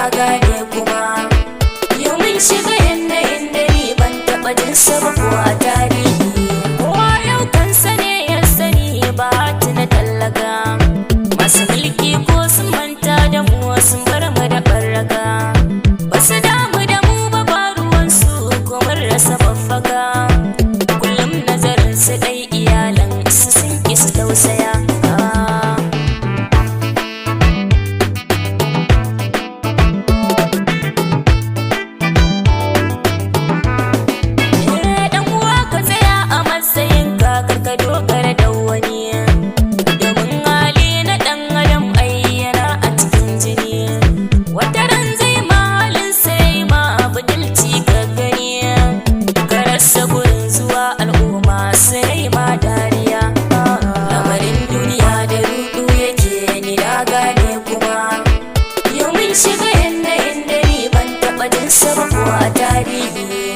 na gane kuma yau mun shiga yanayin da ni ban taɓa jin sa ba ko a tarihi. Kowa yau kansa ne ya sani ba tuna tallaga, masu mulki ko sun manta da mu sun bar mu da ɓarraga, ba su damu da mu ba ba ruwansu ko mun rasa baffaka. Kullum nazarin su ɗai iyalan su sun ki su tausaya. Lamarin duniya da rudu yake ni na gane kuma yau mun shiga yanayin da ni ban taɓa jin sa ba ko a tarihi.